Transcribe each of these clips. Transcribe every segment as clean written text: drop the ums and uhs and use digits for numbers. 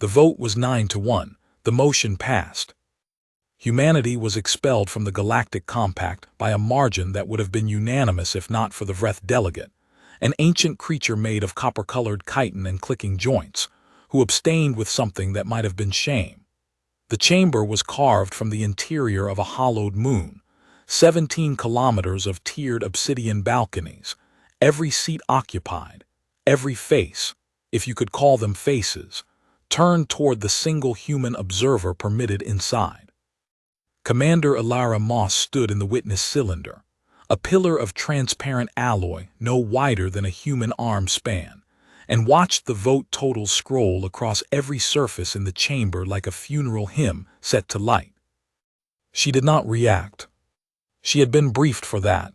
The vote was 9-1. The motion passed. Humanity was expelled from the Galactic Compact by a margin that would have been unanimous if not for the Vreth delegate, an ancient creature made of copper-colored chitin and clicking joints, who abstained with something that might have been shame. The chamber was carved from the interior of a hollowed moon, 17 kilometers of tiered obsidian balconies, every seat occupied, every face, if you could call them faces, turned toward the single human observer permitted inside. Commander Elara Moss stood in the witness cylinder, a pillar of transparent alloy no wider than a human arm span, and watched the vote totals scroll across every surface in the chamber like a funeral hymn set to light. She did not react. She had been briefed for that.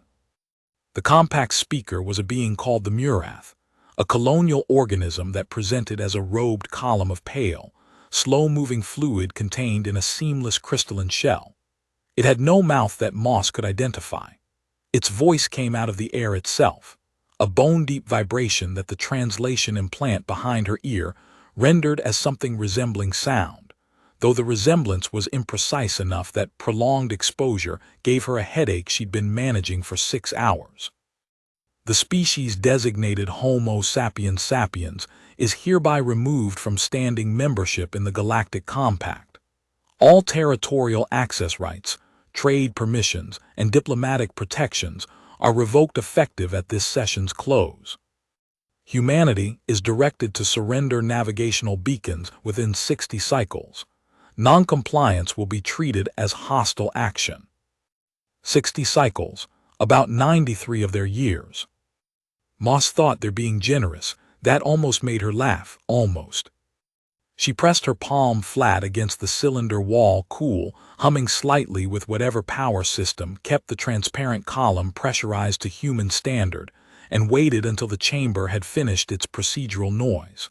The compact speaker was a being called the Murath, a colonial organism that presented as a robed column of pale, slow-moving fluid contained in a seamless crystalline shell. It had no mouth that Moss could identify. Its voice came out of the air itself, a bone-deep vibration that the translation implant behind her ear rendered as something resembling sound, though the resemblance was imprecise enough that prolonged exposure gave her a headache she'd been managing for 6 hours. The species designated Homo sapiens sapiens is hereby removed from standing membership in the Galactic Compact. All territorial access rights, trade permissions, and diplomatic protections are revoked effective at this session's close. Humanity is directed to surrender navigational beacons within 60 cycles. Non-compliance will be treated as hostile action. 60 cycles, about 93 of their years. Moss thought they're being generous. That almost made her laugh, almost. She pressed her palm flat against the cylinder wall, cool, humming slightly with whatever power system kept the transparent column pressurized to human standard, and waited until the chamber had finished its procedural noise.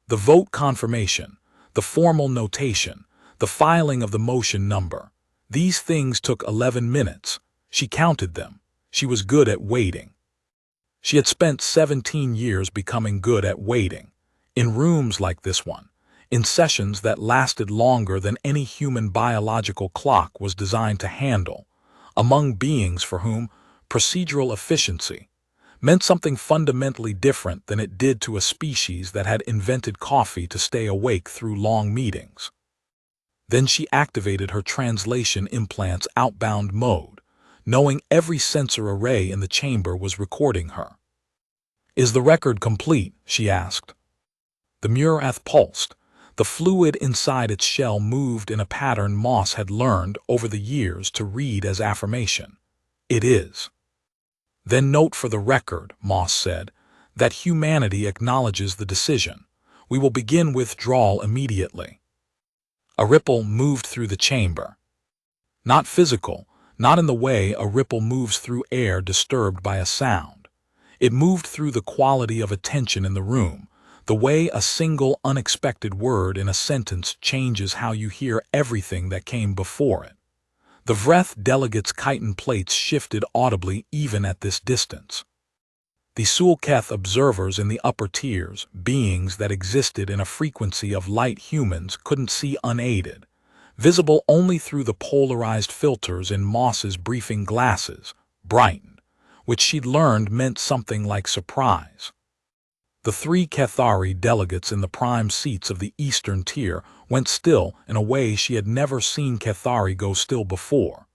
The vote confirmation, the formal notation, the filing of the motion number. These things took 11 minutes. She counted them. She was good at waiting. She had spent 17 years becoming good at waiting, in rooms like this one, in sessions that lasted longer than any human biological clock was designed to handle, among beings for whom procedural efficiency meant something fundamentally different than it did to a species that had invented coffee to stay awake through long meetings. Then she activated her translation implant's outbound mode, knowing every sensor array in the chamber was recording her. "Is the record complete?" she asked. The Murath pulsed. The fluid inside its shell moved in a pattern Moss had learned over the years to read as affirmation. "It is." "Then note for the record," Moss said, "that humanity acknowledges the decision. We will begin withdrawal immediately." A ripple moved through the chamber. Not physical, not in the way a ripple moves through air disturbed by a sound. It moved through the quality of attention in the room, the way a single unexpected word in a sentence changes how you hear everything that came before it. The Vreth delegates' chitin plates shifted audibly even at this distance. The Sulketh observers in the upper tiers, beings that existed in a frequency of light humans couldn't see unaided, visible only through the polarized filters in Moss's briefing glasses, brightened, which she'd learned meant something like surprise. The 3 Kethari delegates in the prime seats of the eastern tier went still in a way she had never seen Kethari go still before,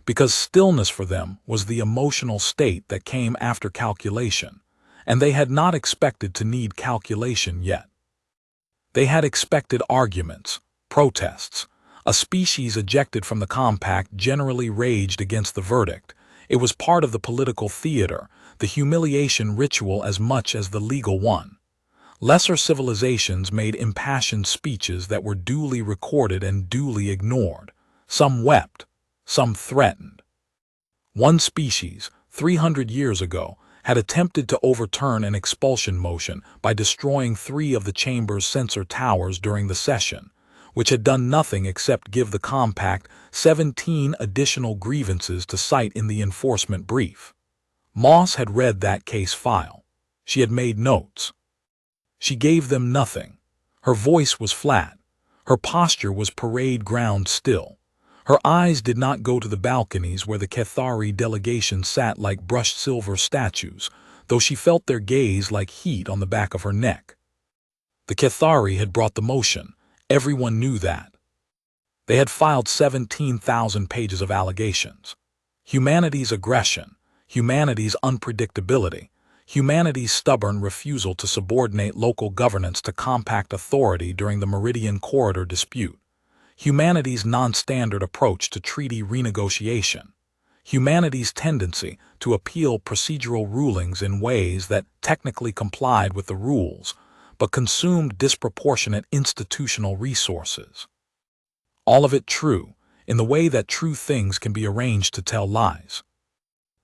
because stillness for them was the emotional state that came after calculation, and they had not expected to need calculation yet. They had expected arguments, protests. A species ejected from the compact generally raged against the verdict. It was part of the political theater, the humiliation ritual as much as the legal one. Lesser civilizations made impassioned speeches that were duly recorded and duly ignored. Some wept, some threatened. One species, 300 years ago, had attempted to overturn an expulsion motion by destroying 3 of the chamber's sensor towers during the session, which had done nothing except give the compact 17 additional grievances to cite in the enforcement brief. Moss had read that case file. She had made notes. She gave them nothing. Her voice was flat. Her posture was parade ground still. Her eyes did not go to the balconies where the Cathari delegation sat like brushed silver statues, though she felt their gaze like heat on the back of her neck. The Cathari had brought the motion. Everyone knew that. They had filed 17,000 pages of allegations. Humanity's aggression, humanity's unpredictability, humanity's stubborn refusal to subordinate local governance to compact authority during the Meridian Corridor dispute, humanity's non-standard approach to treaty renegotiation, humanity's tendency to appeal procedural rulings in ways that technically complied with the rules, but consumed disproportionate institutional resources. All of it true, in the way that true things can be arranged to tell lies.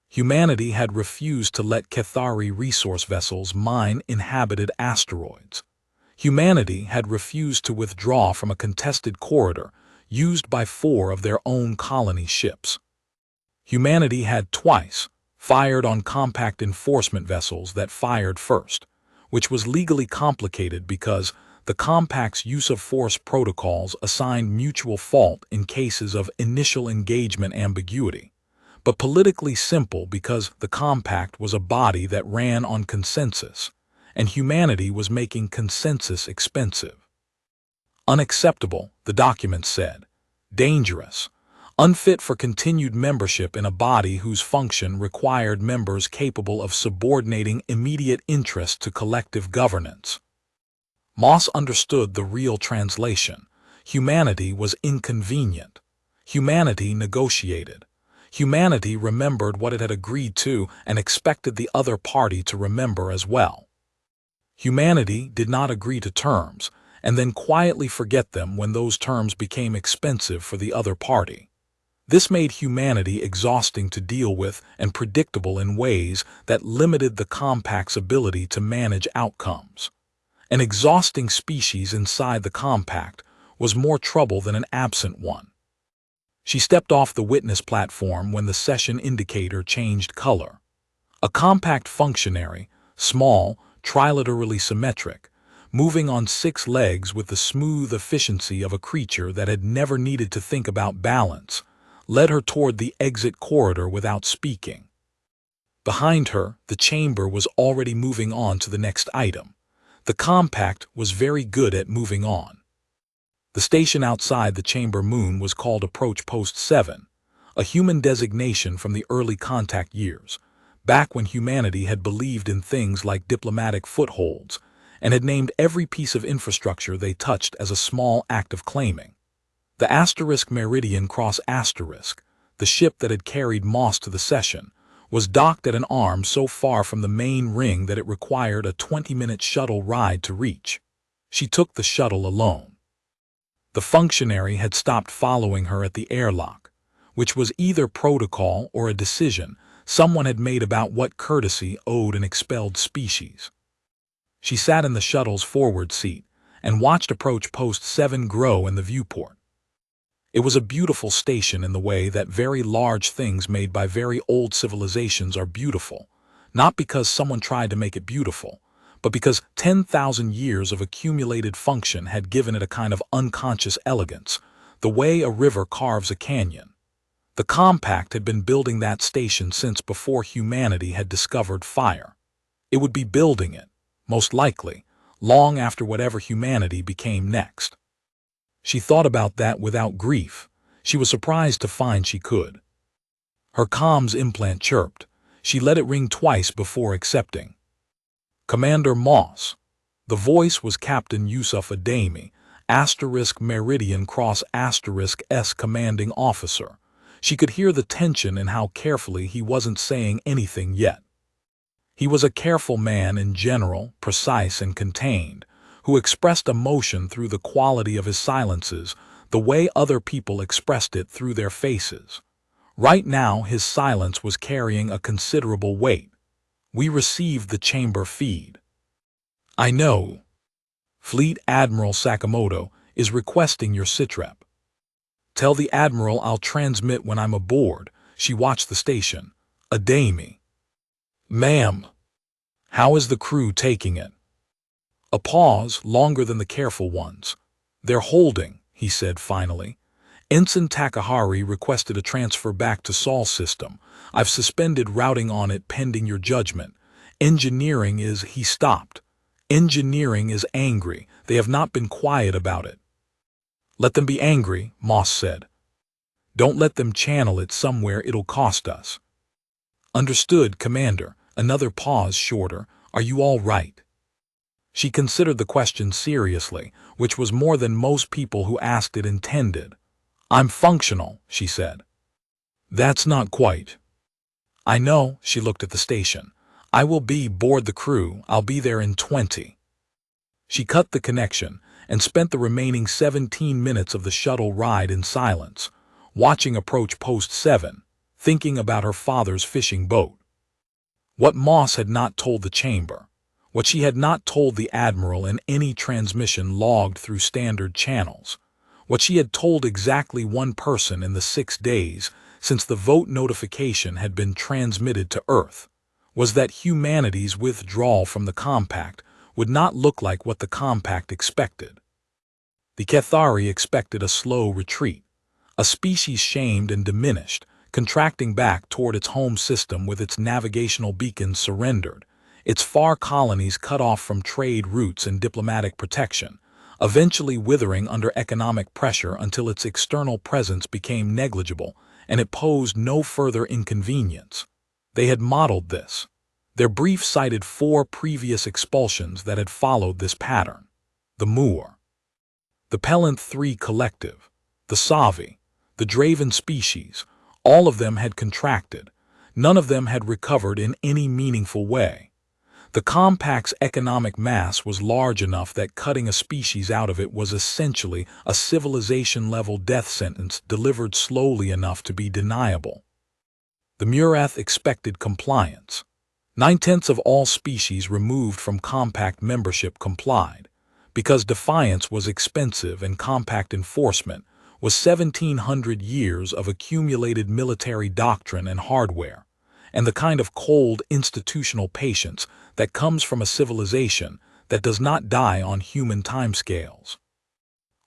Humanity had refused to let Cathari resource vessels mine inhabited asteroids. Humanity had refused to withdraw from a contested corridor used by 4 of their own colony ships. Humanity had twice fired on compact enforcement vessels that fired first, which was legally complicated because the compact's use of force protocols assigned mutual fault in cases of initial engagement ambiguity, but politically simple because the compact was a body that ran on consensus, and humanity was making consensus expensive. Unacceptable, the document said. Dangerous. Unfit for continued membership in a body whose function required members capable of subordinating immediate interest to collective governance. Moss understood the real translation. Humanity was inconvenient. Humanity negotiated. Humanity remembered what it had agreed to and expected the other party to remember as well. Humanity did not agree to terms, and then quietly forget them when those terms became expensive for the other party. This made humanity exhausting to deal with and predictable in ways that limited the compact's ability to manage outcomes. An exhausting species inside the compact was more trouble than an absent one. She stepped off the witness platform when the session indicator changed color. A compact functionary, small, trilaterally symmetric, moving on 6 legs with the smooth efficiency of a creature that had never needed to think about balance, led her toward the exit corridor without speaking. Behind her, the chamber was already moving on to the next item. The compact was very good at moving on. The station outside the chamber moon was called Approach Post 7, a human designation from the early contact years, back when humanity had believed in things like diplomatic footholds and had named every piece of infrastructure they touched as a small act of claiming. The Meridian Cross Asterisk, the ship that had carried Moss to the session, was docked at an arm so far from the main ring that it required a 20-minute shuttle ride to reach. She took the shuttle alone. The functionary had stopped following her at the airlock, which was either protocol or a decision someone had made about what courtesy owed an expelled species. She sat in the shuttle's forward seat and watched Approach Post 7 grow in the viewport. It was a beautiful station in the way that very large things made by very old civilizations are beautiful, not because someone tried to make it beautiful, but because 10,000 years of accumulated function had given it a kind of unconscious elegance, the way a river carves a canyon. The compact had been building that station since before humanity had discovered fire. It would be building it, most likely, long after whatever humanity became next. She thought about that without grief. She was surprised to find she could. Her comms implant chirped. She let it ring twice before accepting. Commander Moss. The voice was Captain Yusuf Adami, Meridian Cross S commanding officer. She could hear the tension in how carefully he wasn't saying anything yet. He was a careful man in general, precise and contained, who expressed emotion through the quality of his silences, the way other people expressed it through their faces. Right now, his silence was carrying a considerable weight. We received the chamber feed. I know. Fleet Admiral Sakamoto is requesting your sitrep. Tell the Admiral I'll transmit when I'm aboard. She watched the station. Adami. Ma'am. How is the crew taking it? A pause longer than the careful ones. "They're holding," he said finally. "Ensign Takahari requested a transfer back to Sol system. I've suspended routing on it pending your judgment. Engineering is—" He stopped. "Engineering is angry. They have not been quiet about it." "Let them be angry," Moss said. "Don't let them channel it somewhere it'll cost us." "Understood, Commander." Another pause shorter. "Are you all right?" She considered the question seriously, which was more than most people who asked it intended. "I'm functional," she said. "That's not quite." "I know." She looked at the station. "I will be board the crew. I'll be there in 20. She cut the connection and spent the remaining 17 minutes of the shuttle ride in silence, watching approach post 7, thinking about her father's fishing boat. What Moss had not told the chamber, what she had not told the Admiral in any transmission logged through standard channels, what she had told exactly one person in the 6 days since the vote notification had been transmitted to Earth, was that humanity's withdrawal from the compact would not look like what the compact expected. The Cathari expected a slow retreat, a species shamed and diminished, contracting back toward its home system with its navigational beacons surrendered, its far colonies cut off from trade routes and diplomatic protection, eventually withering under economic pressure until its external presence became negligible and it posed no further inconvenience. They had modeled this. Their brief cited 4 previous expulsions that had followed this pattern. The Moor, the Pellanth III Collective, the Savi, the Draven species, all of them had contracted. None of them had recovered in any meaningful way. The compact's economic mass was large enough that cutting a species out of it was essentially a civilization-level death sentence delivered slowly enough to be deniable. The Murath expected compliance. 9/10 of all species removed from compact membership complied, because defiance was expensive and compact enforcement was 1,700 years of accumulated military doctrine and hardware, and the kind of cold institutional patience that comes from a civilization that does not die on human timescales.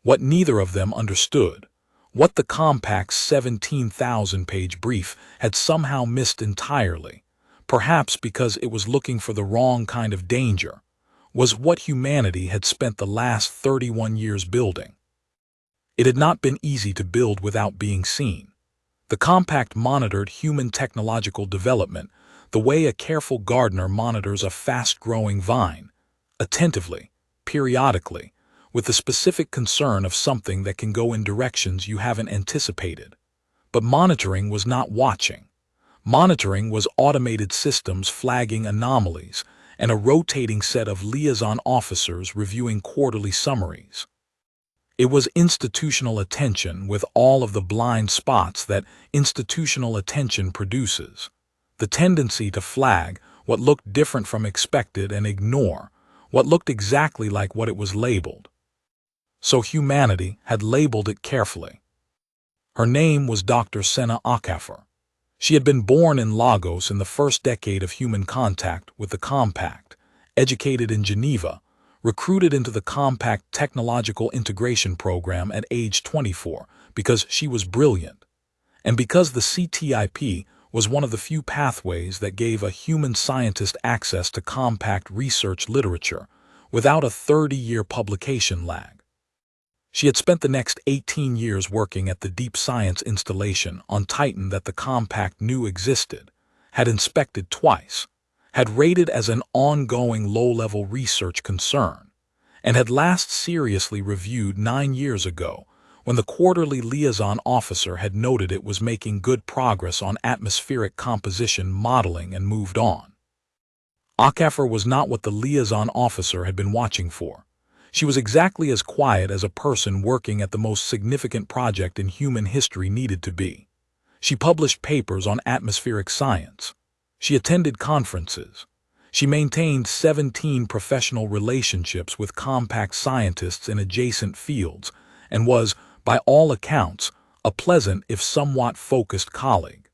What neither of them understood, what the compact's 17,000-page brief had somehow missed entirely, perhaps because it was looking for the wrong kind of danger, was what humanity had spent the last 31 years building. It had not been easy to build without being seen. The compact monitored human technological development the way a careful gardener monitors a fast-growing vine, attentively, periodically, with the specific concern of something that can go in directions you haven't anticipated. But monitoring was not watching. Monitoring was automated systems flagging anomalies and a rotating set of liaison officers reviewing quarterly summaries. It was institutional attention with all of the blind spots that institutional attention produces. The tendency to flag what looked different from expected and ignore what looked exactly like what it was labeled. So humanity had labeled it carefully. Her name was Dr. Senna Akafer. She had been born in Lagos in the first decade of human contact with the Compact, educated in Geneva, recruited into the Compact Technological Integration Program at age 24 because she was brilliant, and because the CTIP was one of the few pathways that gave a human scientist access to Compact research literature without a 30-year publication lag. She had spent the next 18 years working at the deep science installation on Titan that the Compact knew existed, had inspected twice, had rated as an ongoing low-level research concern, and had last seriously reviewed 9 years ago when the quarterly liaison officer had noted it was making good progress on atmospheric composition modeling and moved on. Akafer was not what the liaison officer had been watching for. She was exactly as quiet as a person working at the most significant project in human history needed to be. She published papers on atmospheric science. She attended conferences. She maintained 17 professional relationships with Compact scientists in adjacent fields and was, by all accounts, a pleasant if somewhat focused colleague.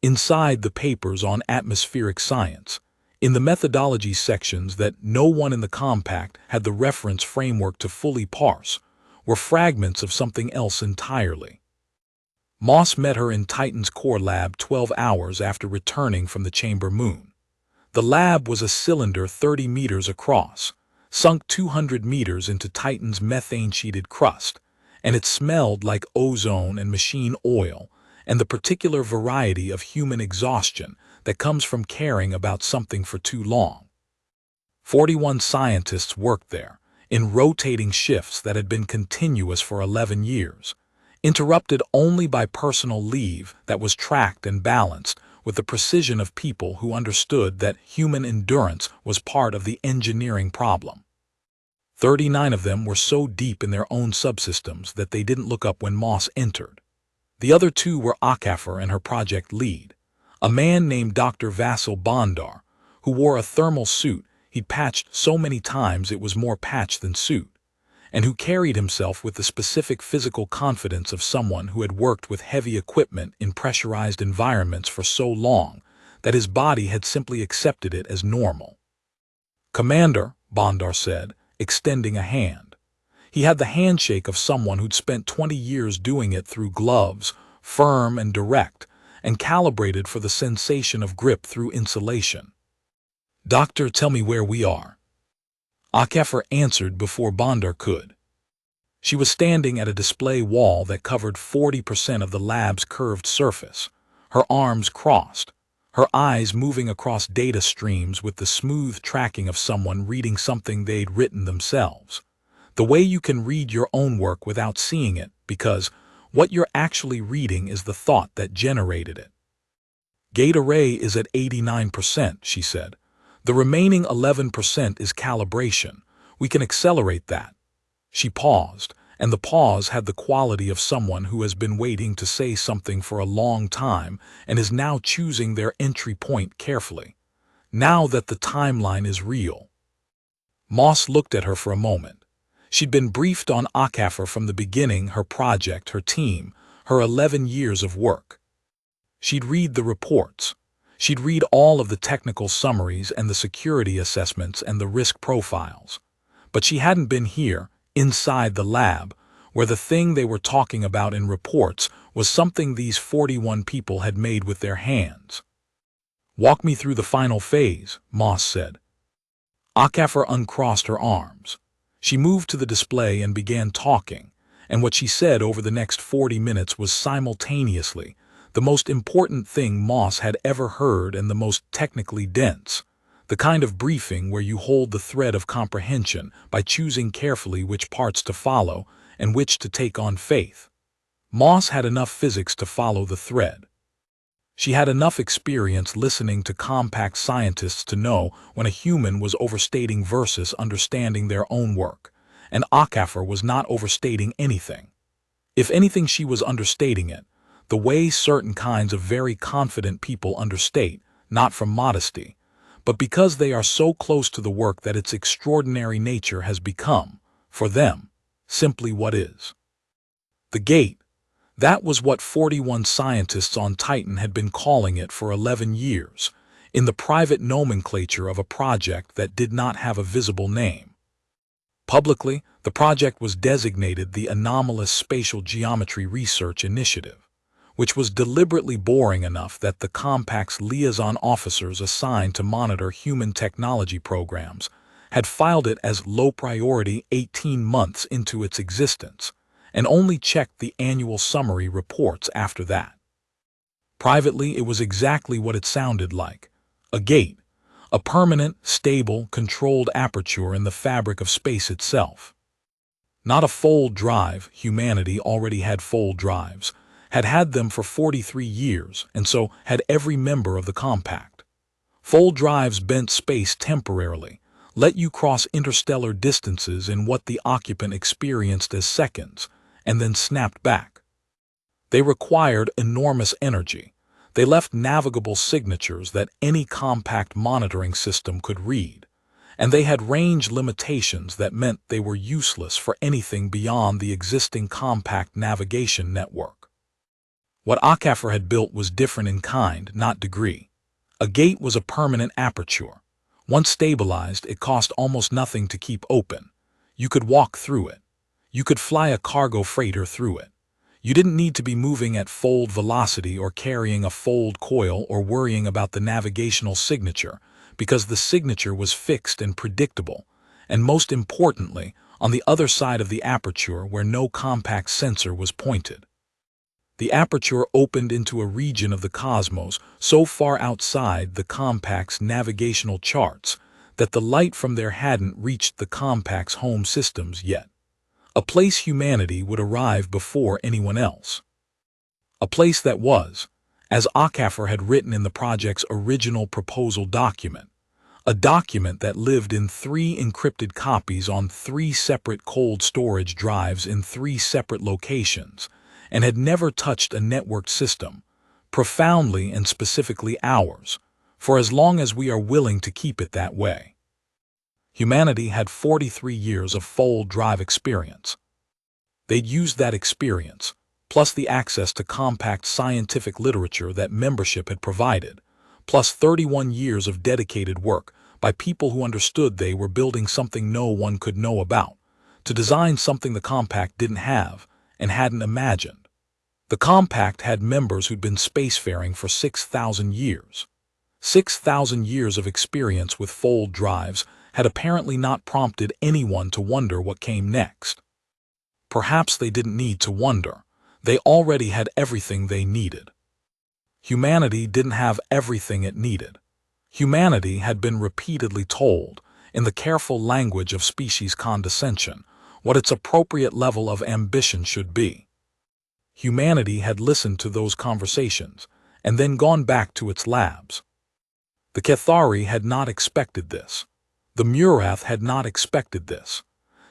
Inside the papers on atmospheric science, In the methodology sections that no one in the compact had the reference framework to fully parse were fragments of something else entirely. Moss met her in Titan's core lab 12 hours after returning from the chamber moon. The lab was a cylinder 30 meters across, sunk 200 meters into Titan's methane-sheeted crust, and it smelled like ozone and machine oil and the particular variety of human exhaustion that comes from caring about something for too long. 41 scientists worked there, in rotating shifts that had been continuous for 11 years, interrupted only by personal leave that was tracked and balanced with the precision of people who understood that human endurance was part of the engineering problem. 39 of them were so deep in their own subsystems that they didn't look up when Moss entered. The other two were HFY and her project lead, a man named Dr. Vasil Bandar, who wore a thermal suit he'd patched so many times it was more patch than suit, and who carried himself with the specific physical confidence of someone who had worked with heavy equipment in pressurized environments for so long that his body had simply accepted it as normal. "Commander," Bandar said, extending a hand. He had the handshake of someone who'd spent 20 years doing it through gloves, firm and direct, and calibrated for the sensation of grip through insulation. "Doctor, tell me where we are." HFY answered before Bandar could. She was standing at a display wall that covered 40% of the lab's curved surface, her arms crossed, her eyes moving across data streams with the smooth tracking of someone reading something they'd written themselves. The way you can read your own work without seeing it, because what you're actually reading is the thought that generated it. "Gate array is at 89%, she said. "The remaining 11% is calibration. We can accelerate that." She paused, and the pause had the quality of someone who has been waiting to say something for a long time and is now choosing their entry point carefully. Now that the timeline is real. Moss looked at her for a moment. She'd been briefed on HFY from the beginning, her project, her team, her 11 years of work. She'd read the reports. She'd read all of the technical summaries and the security assessments and the risk profiles. But she hadn't been here, inside the lab, where the thing they were talking about in reports was something these 41 people had made with their hands. "Walk me through the final phase," Moss said. HFY uncrossed her arms. She moved to the display and began talking, and what she said over the next 40 minutes was simultaneously the most important thing Moss had ever heard and the most technically dense, the kind of briefing where you hold the thread of comprehension by choosing carefully which parts to follow and which to take on faith. Moss had enough physics to follow the thread. She had enough experience listening to compact scientists to know when a human was overstating versus understanding their own work, and HFY was not overstating anything. If anything, she was understating it, the way certain kinds of very confident people understate, not from modesty, but because they are so close to the work that its extraordinary nature has become, for them, simply what is. The gate, that was what 41 scientists on Titan had been calling it for 11 years, in the private nomenclature of a project that did not have a visible name. Publicly, the project was designated the Anomalous Spatial Geometry Research Initiative, which was deliberately boring enough that the Compact's liaison officers assigned to monitor human technology programs had filed it as low priority 18 months into its existence, and only checked the annual summary reports after that. Privately, it was exactly what it sounded like: a gate, a permanent, stable, controlled aperture in the fabric of space itself. Not a fold drive. Humanity already had fold drives, had them for 43 years, and so had every member of the compact. Fold drives bent space temporarily, let you cross interstellar distances in what the occupant experienced as seconds, and then snapped back. They required enormous energy. They left navigable signatures that any compact monitoring system could read, and they had range limitations that meant they were useless for anything beyond the existing compact navigation network. What HFY had built was different in kind, not degree. A gate was a permanent aperture, Once stabilized, it cost almost nothing to keep open. You could walk through it. You could fly a cargo freighter through it. You didn't need to be moving at fold velocity or carrying a fold coil or worrying about the navigational signature, because the signature was fixed and predictable, and most importantly, on the other side of the aperture where no compact sensor was pointed. The aperture opened into a region of the cosmos so far outside the compact's navigational charts that the light from there hadn't reached the compact's home systems yet. A place humanity would arrive before anyone else. A place that was, as Akaffer had written in the project's original proposal document, a document that lived in 3 encrypted copies on 3 separate cold storage drives in 3 separate locations, and had never touched a networked system, profoundly and specifically ours, for as long as we are willing to keep it that way. Humanity had 43 years of fold drive experience. They'd used that experience, plus the access to compact scientific literature that membership had provided, plus 31 years of dedicated work by people who understood they were building something no one could know about, to design something the compact didn't have and hadn't imagined. The compact had members who'd been spacefaring for 6,000 years. 6,000 years of experience with fold drives had apparently not prompted anyone to wonder what came next. Perhaps they didn't need to wonder. They already had everything they needed. Humanity didn't have everything it needed. Humanity had been repeatedly told, in the careful language of species condescension, what its appropriate level of ambition should be. Humanity had listened to those conversations and then gone back to its labs. The Cathari had not expected this. The Murath had not expected this.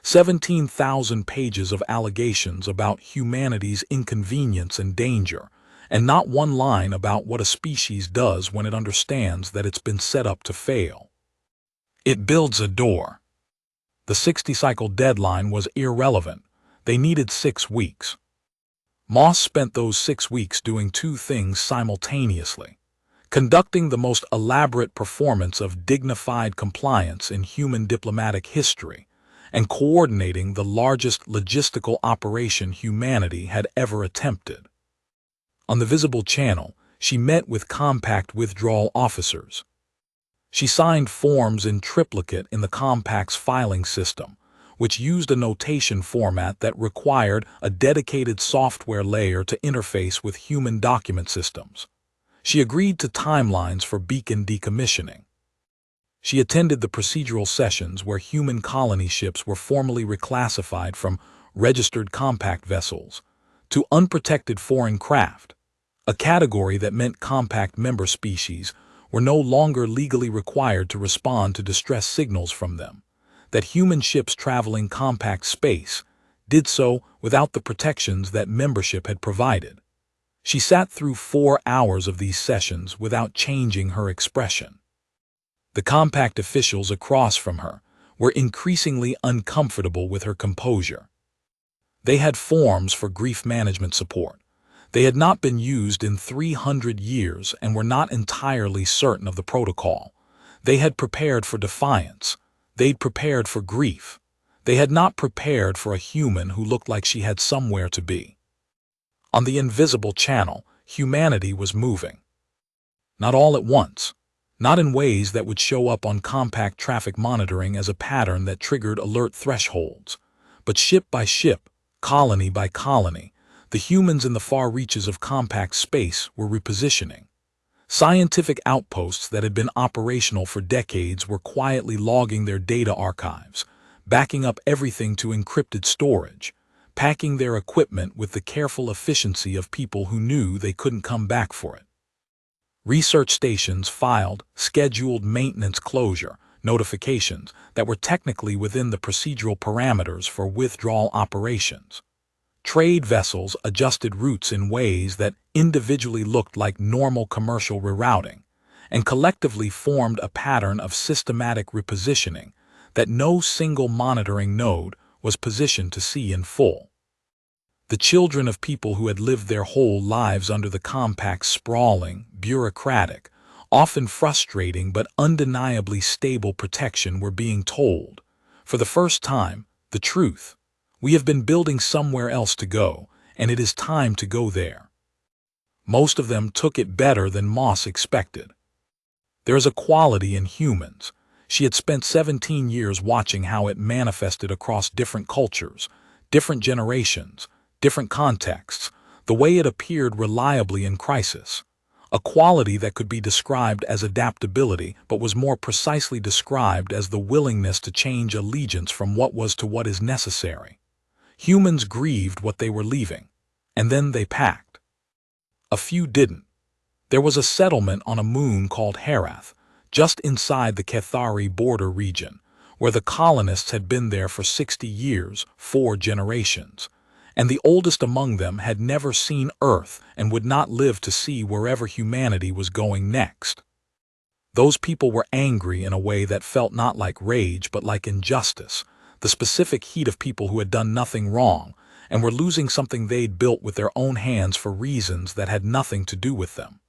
17,000 pages of allegations about humanity's inconvenience and danger, and not one line about what a species does when it understands that it's been set up to fail. It builds a door. The 60-cycle deadline was irrelevant. They needed 6 weeks. Moss spent those 6 weeks doing 2 things simultaneously: conducting the most elaborate performance of dignified compliance in human diplomatic history, and coordinating the largest logistical operation humanity had ever attempted. On the visible channel, she met with compact withdrawal officers. She signed forms in triplicate in the compact's filing system, which used a notation format that required a dedicated software layer to interface with human document systems. She agreed to timelines for beacon decommissioning. She attended the procedural sessions where human colony ships were formally reclassified from registered compact vessels to unprotected foreign craft, a category that meant compact member species were no longer legally required to respond to distress signals from them, that human ships traveling compact space did so without the protections that membership had provided. She sat through 4 hours of these sessions without changing her expression. The compact officials across from her were increasingly uncomfortable with her composure. They had forms for grief management support. They had not been used in 300 years and were not entirely certain of the protocol. They had prepared for defiance. They'd prepared for grief. They had not prepared for a human who looked like she had somewhere to be. On the invisible channel, humanity was moving. Not all at once. Not in ways that would show up on compact traffic monitoring as a pattern that triggered alert thresholds, but ship by ship, colony by colony, the humans in the far reaches of compact space were repositioning. Scientific outposts that had been operational for decades were quietly logging their data archives, backing up everything to encrypted storage, packing their equipment with the careful efficiency of people who knew they couldn't come back for it. Research stations filed scheduled maintenance closure notifications that were technically within the procedural parameters for withdrawal operations. Trade vessels adjusted routes in ways that individually looked like normal commercial rerouting, and collectively formed a pattern of systematic repositioning that no single monitoring node was positioned to see in full. The children of people who had lived their whole lives under the compact's sprawling, bureaucratic, often frustrating but undeniably stable protection were being told, for the first time, the truth. We have been building somewhere else to go, and it is time to go there. Most of them took it better than Moss expected. There is a quality in humans. She had spent 17 years watching how it manifested across different cultures, different generations, different contexts, the way it appeared reliably in crisis. A quality that could be described as adaptability but was more precisely described as the willingness to change allegiance from what was to what is necessary. Humans grieved what they were leaving, and then they packed. A few didn't. There was a settlement on a moon called Herath, just inside the Cathari border region, where the colonists had been there for 60 years, 4 generations, and the oldest among them had never seen Earth and would not live to see wherever humanity was going next. Those people were angry in a way that felt not like rage but like injustice, the specific heat of people who had done nothing wrong and were losing something they'd built with their own hands for reasons that had nothing to do with them.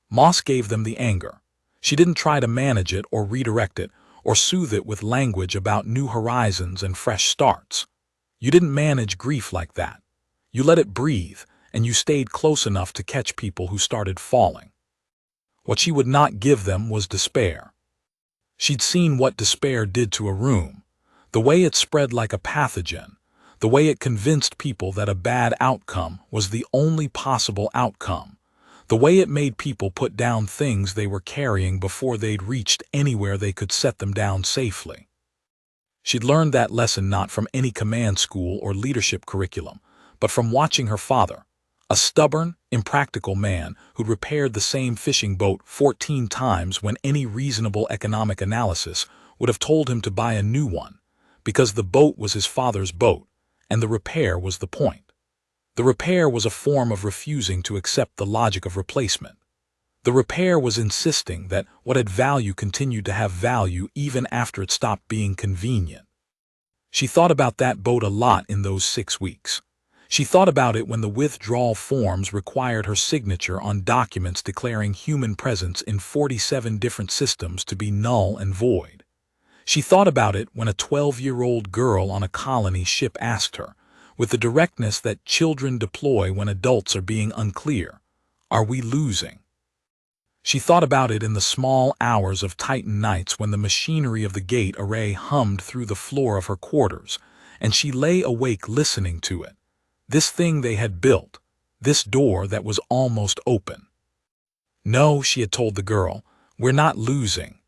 Moss gave them the anger. She didn't try to manage it or redirect it or soothe it with language about new horizons and fresh starts. You didn't manage grief like that. You let it breathe, and you stayed close enough to catch people who started falling. What she would not give them was despair. She'd seen what despair did to a room, the way it spread like a pathogen, the way it convinced people that a bad outcome was the only possible outcome, the way it made people put down things they were carrying before they'd reached anywhere they could set them down safely. She'd learned that lesson not from any command school or leadership curriculum, but from watching her father, a stubborn, impractical man who'd repaired the same fishing boat 14 times when any reasonable economic analysis would have told him to buy a new one, because the boat was his father's boat, and the repair was the point. The repair was a form of refusing to accept the logic of replacement. The repair was insisting that what had value continued to have value even after it stopped being convenient. She thought about that boat a lot in those 6 weeks. She thought about it when the withdrawal forms required her signature on documents declaring human presence in 47 different systems to be null and void. She thought about it when a 12-year-old girl on a colony ship asked her, with the directness that children deploy when adults are being unclear, "Are we losing?" She thought about it in the small hours of Titan nights when the machinery of the gate array hummed through the floor of her quarters, and she lay awake listening to it. This thing they had built, this door that was almost open. "No," she had told the girl, "we're not losing.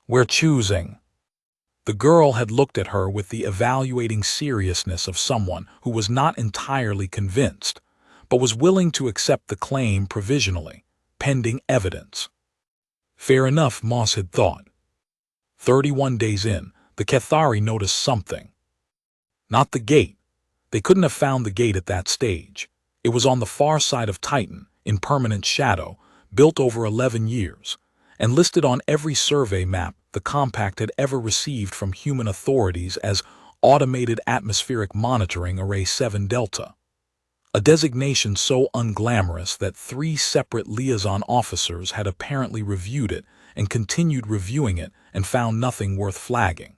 We're choosing." The girl had looked at her with the evaluating seriousness of someone who was not entirely convinced, but was willing to accept the claim provisionally, pending evidence. Fair enough, Moss had thought. 31 days in, the Cathari noticed something. Not the gate. They couldn't have found the gate at that stage. It was on the far side of Titan, in permanent shadow, built over 11 years, and listed on every survey map the compact had ever received from human authorities as Automated Atmospheric Monitoring Array 7 Delta. A designation so unglamorous that 3 separate liaison officers had apparently reviewed it and continued reviewing it and found nothing worth flagging.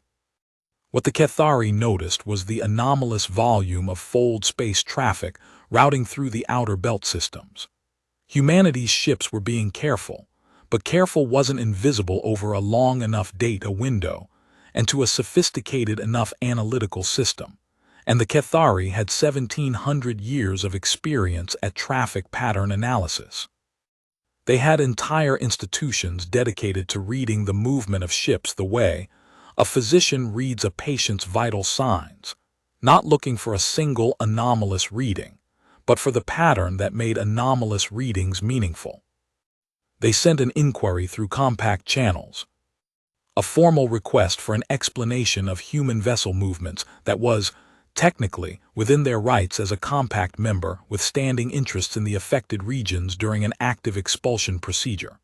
What the Cathari noticed was the anomalous volume of fold space traffic routing through the outer belt systems. Humanity's ships were being careful, but careful wasn't invisible over a long enough data window and to a sophisticated enough analytical system, and the Cathari had 1,700 years of experience at traffic pattern analysis. They had entire institutions dedicated to reading the movement of ships the way a physician reads a patient's vital signs, not looking for a single anomalous reading, but for the pattern that made anomalous readings meaningful. They sent an inquiry through compact channels, a formal request for an explanation of human vessel movements that was, technically, within their rights as a compact member with standing interests in the affected regions during an active expulsion procedure.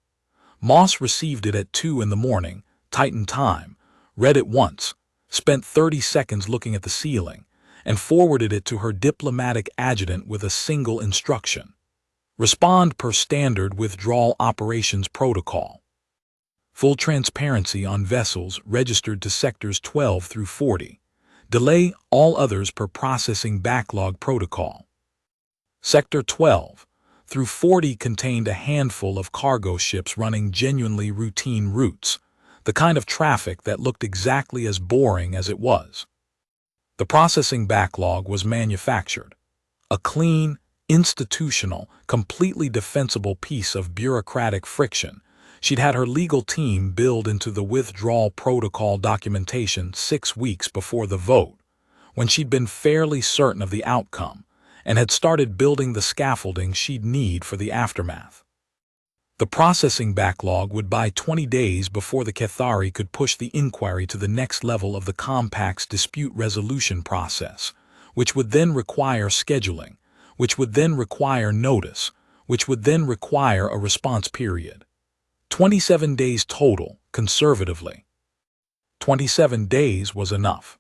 Moss received it at 2 in the morning, Titan time, read it once, spent 30 seconds looking at the ceiling, and forwarded it to her diplomatic adjutant with a single instruction. Respond per standard withdrawal operations protocol. full transparency on vessels registered to sectors 12 through 40, delay all others per processing backlog protocol. Sector 12 through 40 contained a handful of cargo ships running genuinely routine routes, the kind of traffic that looked exactly as boring as it was. The processing backlog was manufactured, a clean, institutional, completely defensible piece of bureaucratic friction. She'd had her legal team build into the withdrawal protocol documentation 6 weeks before the vote, when she'd been fairly certain of the outcome, and had started building the scaffolding she'd need for the aftermath. The processing backlog would buy 20 days before the Cathari could push the inquiry to the next level of the compact's dispute resolution process, which would then require scheduling, which would then require notice, which would then require a response period. 27 days total, conservatively. 27 days was enough.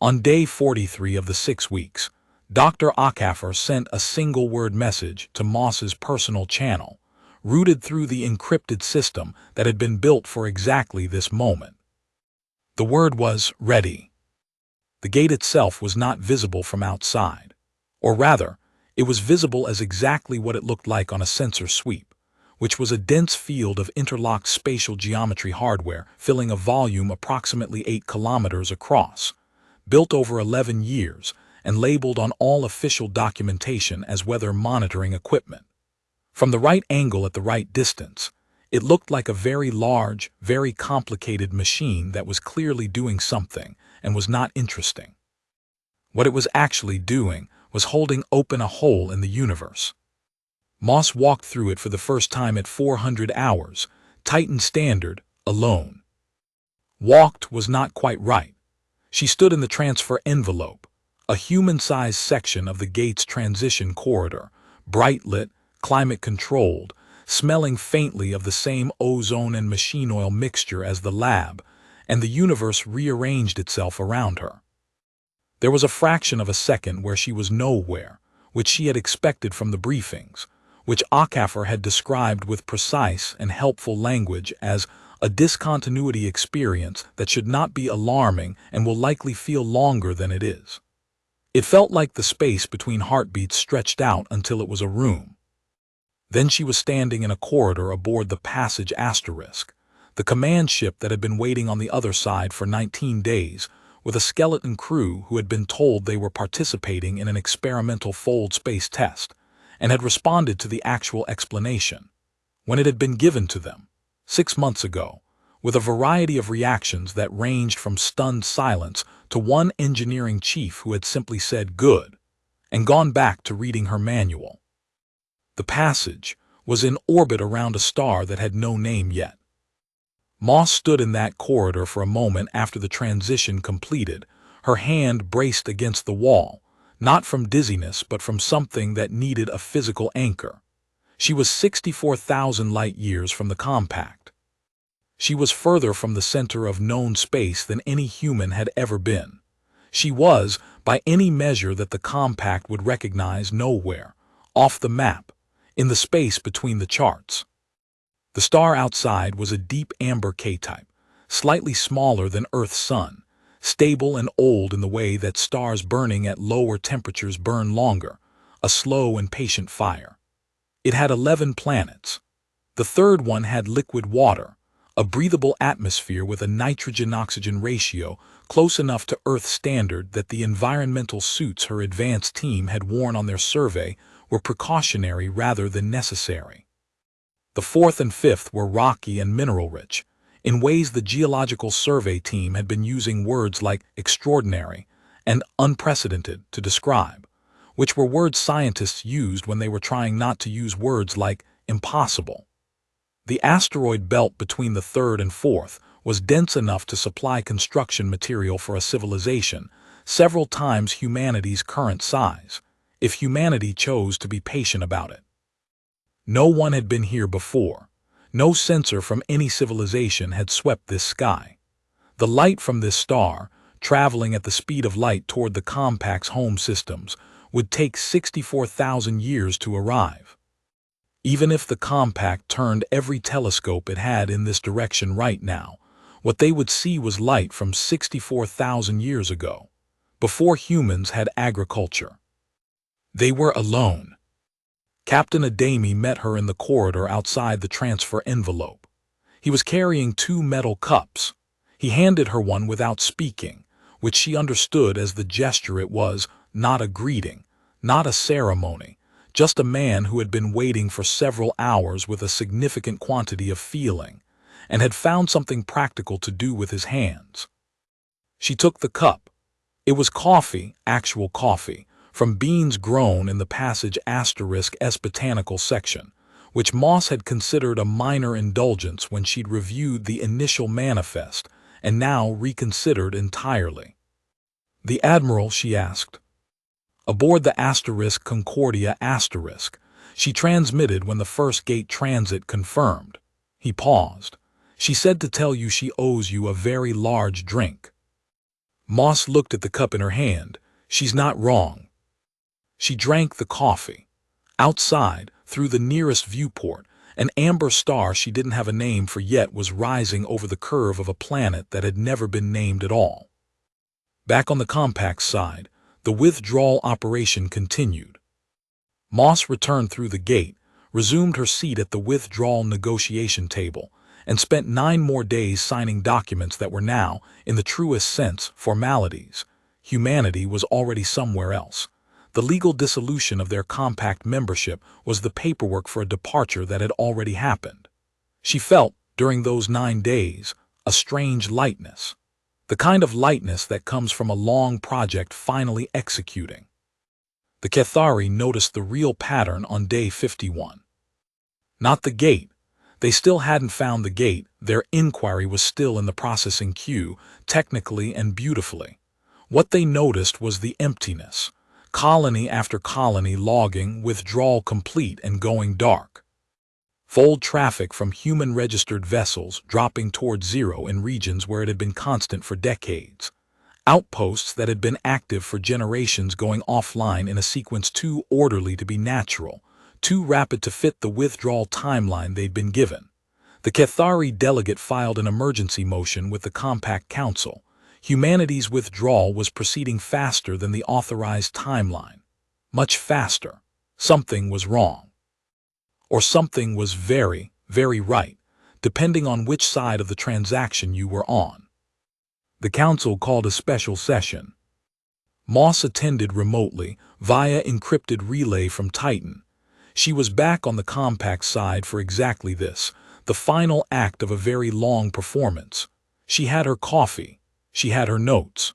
On day 43 of the 6 weeks, Dr. Acaffer sent a single-word message to Moss's personal channel, routed through the encrypted system that had been built for exactly this moment. The word was ready. The gate itself was not visible from outside, or rather, it was visible as exactly what it looked like on a sensor sweep, which was a dense field of interlocked spatial geometry hardware filling a volume approximately 8 kilometers across, built over 11 years and labeled on all official documentation as weather monitoring equipment. From the right angle at the right distance, it looked like a very large, very complicated machine that was clearly doing something and was not interesting. What it was actually doing was holding open a hole in the universe. Moss walked through it for the first time at 400 hours, Titan standard, alone. Walked was not quite right. She stood in the transfer envelope, a human-sized section of the gate's transition corridor, bright-lit, climate-controlled, smelling faintly of the same ozone and machine oil mixture as the lab, and the universe rearranged itself around her. There was a fraction of a second where she was nowhere, which she had expected from the briefings, which Acaffer had described with precise and helpful language as a discontinuity experience that should not be alarming and will likely feel longer than it is. It felt like the space between heartbeats stretched out until it was a room. Then she was standing in a corridor aboard the Passage Asterisk, the command ship that had been waiting on the other side for 19 days, with a skeleton crew who had been told they were participating in an experimental fold space test, and had responded to the actual explanation, when it had been given to them, 6 months ago, with a variety of reactions that ranged from stunned silence to one engineering chief who had simply said good, and gone back to reading her manual. The Passage was in orbit around a star that had no name yet. Moss stood in that corridor for a moment after the transition completed, her hand braced against the wall, not from dizziness but from something that needed a physical anchor. She was 64,000 light-years from the compact. She was further from the center of known space than any human had ever been. She was, by any measure that the compact would recognize, nowhere, off the map, in the space between the charts. The star outside was a deep amber K-type, slightly smaller than Earth's sun, stable and old in the way that stars burning at lower temperatures burn longer, a slow and patient fire. It had 11 planets. The third one had liquid water, a breathable atmosphere with a nitrogen-oxygen ratio close enough to Earth standard that the environmental suits her advanced team had worn on their survey were precautionary rather than necessary. The fourth and fifth were rocky and mineral-rich, in ways the Geological Survey team had been using words like extraordinary and unprecedented to describe, which were words scientists used when they were trying not to use words like impossible. The asteroid belt between the third and fourth was dense enough to supply construction material for a civilization several times humanity's current size, if humanity chose to be patient about it. No one had been here before. No sensor from any civilization had swept this sky. The light from this star, traveling at the speed of light toward the compact's home systems, would take 64,000 years to arrive. Even if the compact turned every telescope it had in this direction right now, what they would see was light from 64,000 years ago, before humans had agriculture. They were alone. Captain Adami met her in the corridor outside the transfer envelope. He was carrying 2 metal cups. He handed her one without speaking, which she understood as the gesture it was, not a greeting, not a ceremony, just a man who had been waiting for several hours with a significant quantity of feeling, and had found something practical to do with his hands. She took the cup. It was coffee, actual coffee, from beans grown in the passage *S botanical section, which Moss had considered a minor indulgence when she'd reviewed the initial manifest and now reconsidered entirely. "The Admiral," she asked. "Aboard the Concordia *." She transmitted when the first gate transit confirmed. He paused. "She said to tell you she owes you a very large drink." Moss looked at the cup in her hand. "She's not wrong." She drank the coffee. Outside, through the nearest viewport, an amber star she didn't have a name for yet was rising over the curve of a planet that had never been named at all. Back on the compact side, the withdrawal operation continued. Moss returned through the gate, resumed her seat at the withdrawal negotiation table, and spent 9 more days signing documents that were now, in the truest sense, formalities. Humanity was already somewhere else. The legal dissolution of their compact membership was the paperwork for a departure that had already happened. She felt, during those 9 days, a strange lightness. The kind of lightness that comes from a long project finally executing. The Cathari noticed the real pattern on day 51. Not the gate. They still hadn't found the gate. Their inquiry was still in the processing queue, technically and beautifully. What they noticed was the emptiness. Colony after colony logging, withdrawal complete and going dark. Fold traffic from human-registered vessels dropping towards zero in regions where it had been constant for decades. Outposts that had been active for generations going offline in a sequence too orderly to be natural, too rapid to fit the withdrawal timeline they'd been given. The Cathari delegate filed an emergency motion with the Compact Council. Humanity's withdrawal was proceeding faster than the authorized timeline. Much faster. Something was wrong. Or something was very, very right, depending on which side of the transaction you were on. The council called a special session. Moss attended remotely, via encrypted relay from Titan. She was back on the compact side for exactly this, the final act of a very long performance. She had her coffee. She had her notes.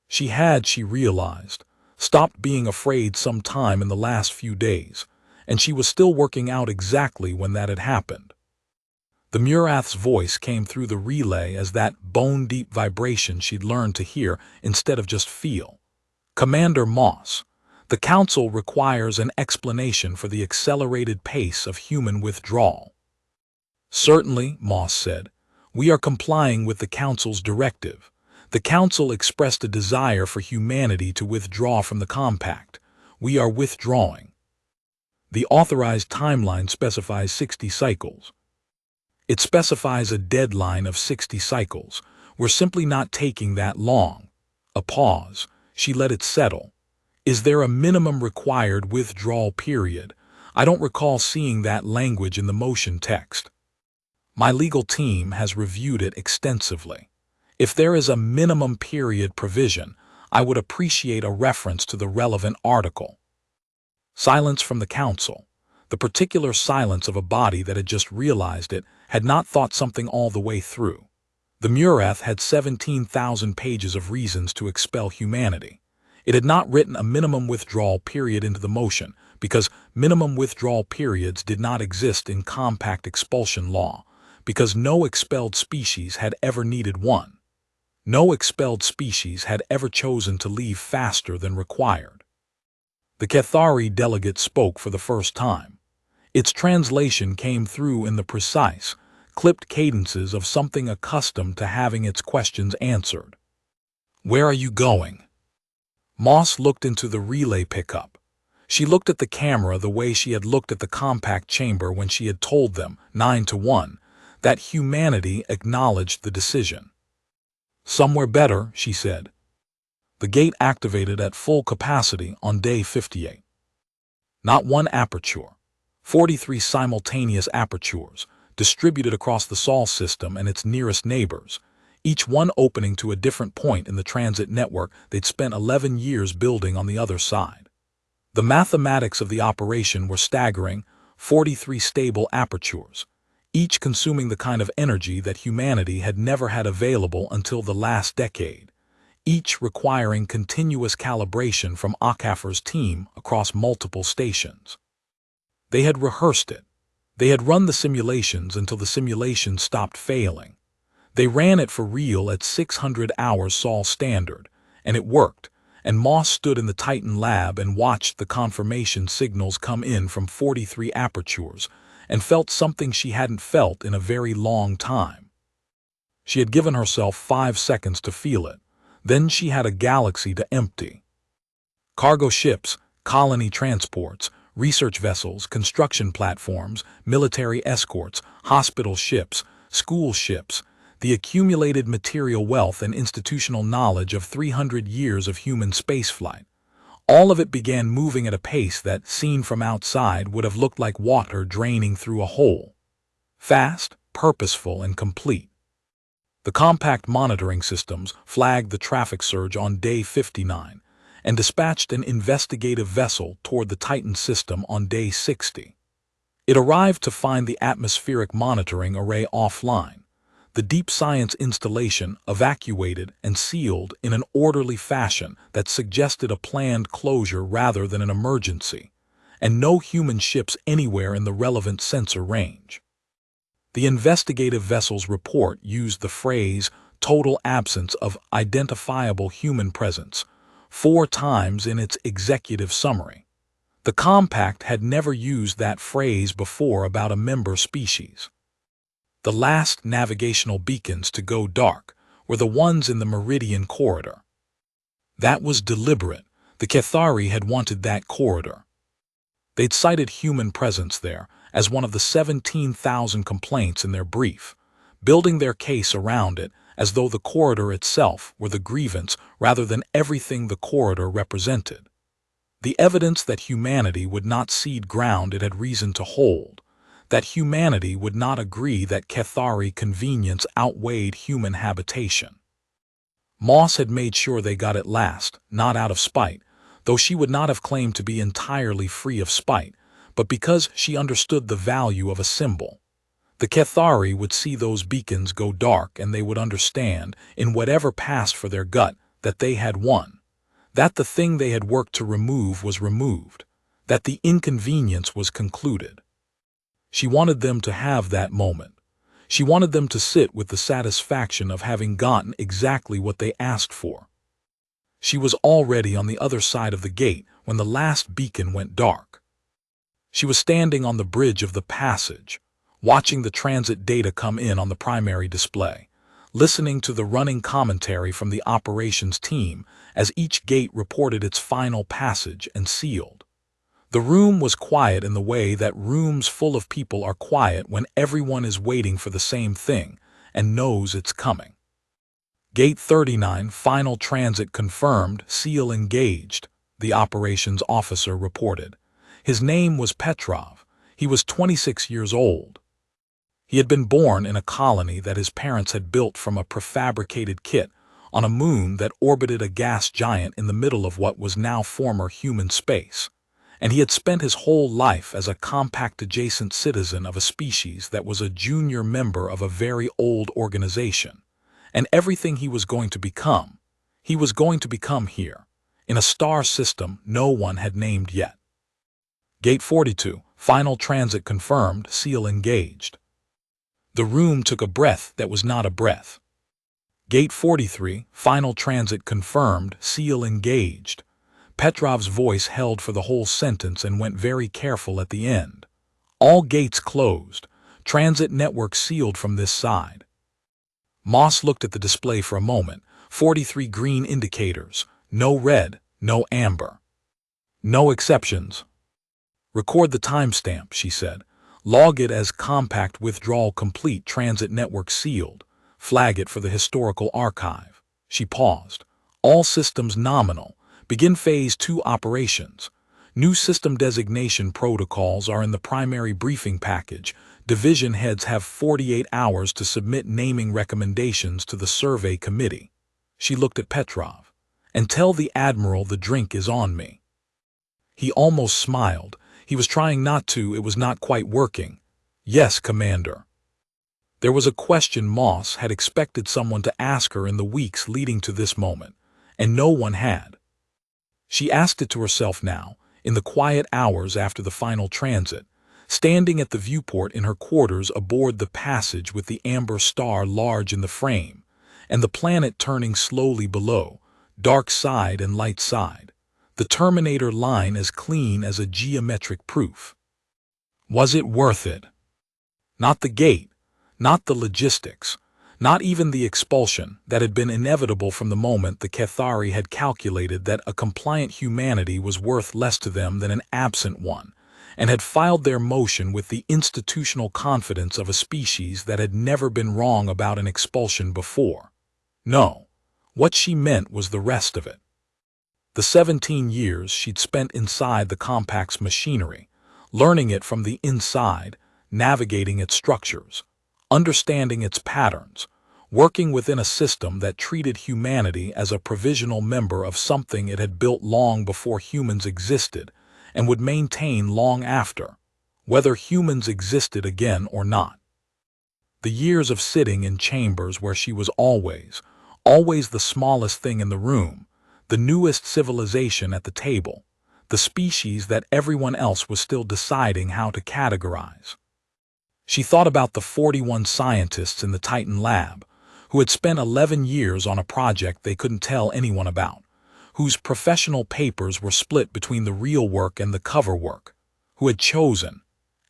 She had, she realized, stopped being afraid some time in the last few days, and she was still working out exactly when that had happened. The Murath's voice came through the relay as that bone-deep vibration she'd learned to hear instead of just feel. "Commander Moss, the Council requires an explanation for the accelerated pace of human withdrawal." "Certainly," Moss said. "We are complying with the Council's directive. The Council expressed a desire for humanity to withdraw from the Compact. We are withdrawing. The authorized timeline specifies 60 cycles. It specifies a deadline of 60 cycles. We're simply not taking that long." A pause. She let it settle. "Is there a minimum required withdrawal period? I don't recall seeing that language in the motion text." "My legal team has reviewed it extensively. If there is a minimum period provision, I would appreciate a reference to the relevant article." Silence from the council. The particular silence of a body that had just realized it, had not thought something all the way through. The Murath had 17,000 pages of reasons to expel humanity. It had not written a minimum withdrawal period into the motion, because minimum withdrawal periods did not exist in compact expulsion law, because no expelled species had ever needed one. No expelled species had ever chosen to leave faster than required. The Cathari delegate spoke for the first time. Its translation came through in the precise, clipped cadences of something accustomed to having its questions answered. "Where are you going?" Moss looked into the relay pickup. She looked at the camera the way she had looked at the compact chamber when she had told them, 9-1, that humanity acknowledged the decision. "Somewhere better," she said. The gate activated at full capacity on day 58. Not one aperture. 43 simultaneous apertures, distributed across the Sol system and its nearest neighbors, each one opening to a different point in the transit network they'd spent 11 years building on the other side. The mathematics of the operation were staggering: 43 stable apertures, each consuming the kind of energy that humanity had never had available until the last decade, each requiring continuous calibration from Akafer's team across multiple stations. They had rehearsed it. They had run the simulations until the simulations stopped failing. They ran it for real at 600 hours Sol standard, and it worked, and Moss stood in the Titan lab and watched the confirmation signals come in from 43 apertures and felt something she hadn't felt in a very long time. She had given herself 5 seconds to feel it. Then she had a galaxy to empty. Cargo ships, colony transports, research vessels, construction platforms, military escorts, hospital ships, school ships, the accumulated material wealth and institutional knowledge of 300 years of human spaceflight. All of it began moving at a pace that, seen from outside, would have looked like water draining through a hole. Fast, purposeful, and complete. The compact monitoring systems flagged the traffic surge on day 59 and dispatched an investigative vessel toward the Titan system on day 60. It arrived to find the atmospheric monitoring array offline, the deep science installation evacuated and sealed in an orderly fashion that suggested a planned closure rather than an emergency, and no human ships anywhere in the relevant sensor range. The investigative vessel's report used the phrase "total absence of identifiable human presence" 4 times in its executive summary. The compact had never used that phrase before about a member species. The last navigational beacons to go dark were the ones in the Meridian corridor. That was deliberate. The Cathari had wanted that corridor. They'd cited human presence there as one of the 17,000 complaints in their brief, building their case around it as though the corridor itself were the grievance rather than everything the corridor represented. The evidence that humanity would not cede ground it had reason to hold, that humanity would not agree that Cathari convenience outweighed human habitation. Moss had made sure they got it last, not out of spite, though she would not have claimed to be entirely free of spite, but because she understood the value of a symbol. The Cathari would see those beacons go dark and they would understand, in whatever passed for their gut, that they had won, that the thing they had worked to remove was removed, that the inconvenience was concluded. She wanted them to have that moment. She wanted them to sit with the satisfaction of having gotten exactly what they asked for. She was already on the other side of the gate when the last beacon went dark. She was standing on the bridge of the passage, watching the transit data come in on the primary display, listening to the running commentary from the operations team as each gate reported its final passage and sealed. The room was quiet in the way that rooms full of people are quiet when everyone is waiting for the same thing and knows it's coming. Gate 39, final transit confirmed, seal engaged, the operations officer reported. His name was Petrov. He was 26 years old. He had been born in a colony that his parents had built from a prefabricated kit on a moon that orbited a gas giant in the middle of what was now former human space, and he had spent his whole life as a compact adjacent citizen of a species that was a junior member of a very old organization, and everything he was going to become here, in a star system no one had named yet. Gate 42, final transit confirmed, seal engaged. The room took a breath that was not a breath. Gate 43, final transit confirmed, seal engaged. Petrov's voice held for the whole sentence and went very careful at the end. All gates closed. Transit network sealed from this side. Moss looked at the display for a moment. 43 green indicators. No red, no amber. No exceptions. Record the timestamp, she said. Log it as compact withdrawal complete, transit network sealed. Flag it for the historical archive. She paused. All systems nominal. Begin phase 2 operations. New system designation protocols are in the primary briefing package. Division heads have 48 hours to submit naming recommendations to the survey committee. She looked at Petrov. And tell the Admiral the drink is on me. He almost smiled. He was trying not to, it was not quite working. Yes, Commander. There was a question Moss had expected someone to ask her in the weeks leading to this moment, and no one had. She asked it to herself now, in the quiet hours after the final transit, standing at the viewport in her quarters aboard the passage with the amber star large in the frame, and the planet turning slowly below, dark side and light side. The Terminator line as clean as a geometric proof. Was it worth it? Not the gate, not the logistics, not even the expulsion that had been inevitable from the moment the Cathari had calculated that a compliant humanity was worth less to them than an absent one, and had filed their motion with the institutional confidence of a species that had never been wrong about an expulsion before. No, what she meant was the rest of it. The 17 years she'd spent inside the compact's machinery, learning it from the inside, navigating its structures, understanding its patterns, working within a system that treated humanity as a provisional member of something it had built long before humans existed and would maintain long after, whether humans existed again or not. The years of sitting in chambers where she was always the smallest thing in the room, the newest civilization at the table, the species that everyone else was still deciding how to categorize. She thought about the 41 scientists in the Titan lab, who had spent 11 years on a project they couldn't tell anyone about, whose professional papers were split between the real work and the cover work, who had chosen,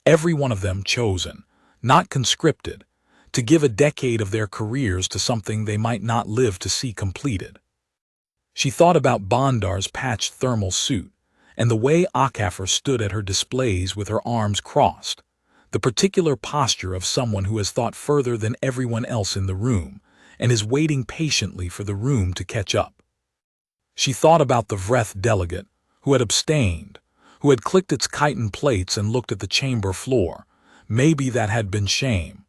every one of them chosen, not conscripted, to give a decade of their careers to something they might not live to see completed. She thought about Bondar's patched thermal suit, and the way Akaffer stood at her displays with her arms crossed, the particular posture of someone who has thought further than everyone else in the room, and is waiting patiently for the room to catch up. She thought about the Vreth delegate, who had abstained, who had clicked its chitin plates and looked at the chamber floor. Maybe that had been shame.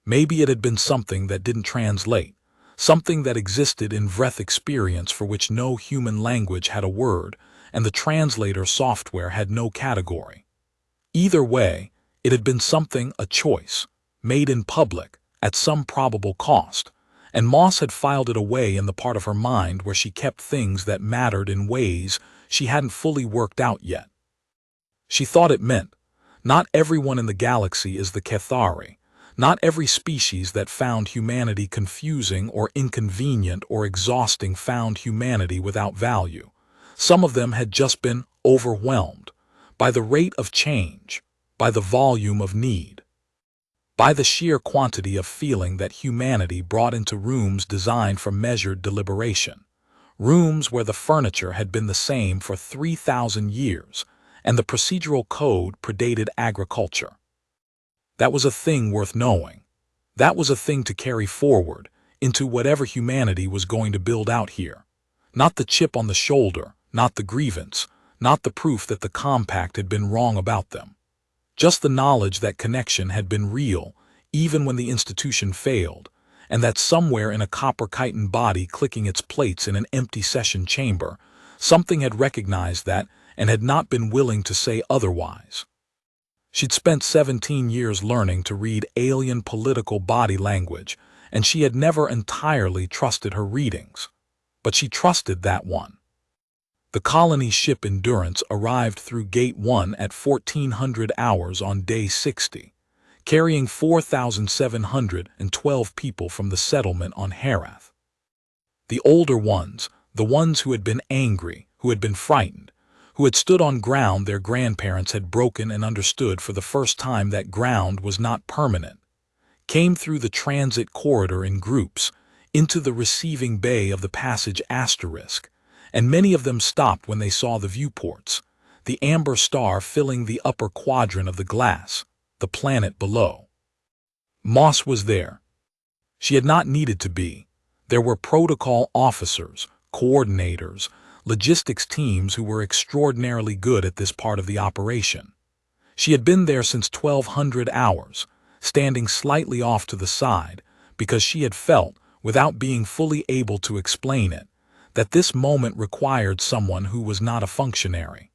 Maybe it had been something that didn't translate, something that existed in Vreth experience for which no human language had a word, and the translator software had no category. Either way, it had been something, a choice, made in public, at some probable cost, and Moss had filed it away in the part of her mind where she kept things that mattered in ways she hadn't fully worked out yet. She thought it meant, not everyone in the galaxy is the Cathari, not every species that found humanity confusing or inconvenient or exhausting found humanity without value. Some of them had just been overwhelmed by the rate of change, by the volume of need, by the sheer quantity of feeling that humanity brought into rooms designed for measured deliberation, rooms where the furniture had been the same for 3,000 years and the procedural code predated agriculture. That was a thing worth knowing. That was a thing to carry forward into whatever humanity was going to build out here. Not the chip on the shoulder, not the grievance, not the proof that the compact had been wrong about them. Just the knowledge that connection had been real, even when the institution failed, and that somewhere in a copper chitin body clicking its plates in an empty session chamber, something had recognized that and had not been willing to say otherwise. She'd spent 17 years learning to read alien political body language, and she had never entirely trusted her readings. But she trusted that one. The colony ship Endurance arrived through Gate 1 at 1400 hours on day 60, carrying 4,712 people from the settlement on Herath. The older ones, the ones who had been angry, who had been frightened, who had stood on ground their grandparents had broken and understood for the first time that ground was not permanent, came through the transit corridor in groups, into the receiving bay of the passage Asterisk, and many of them stopped when they saw the viewports, the amber star filling the upper quadrant of the glass, the planet below. Moss was there. She had not needed to be. There were protocol officers, coordinators, logistics teams who were extraordinarily good at this part of the operation. She had been there since 1200 hours, standing slightly off to the side, because she had felt, without being fully able to explain it, that this moment required someone who was not a functionary.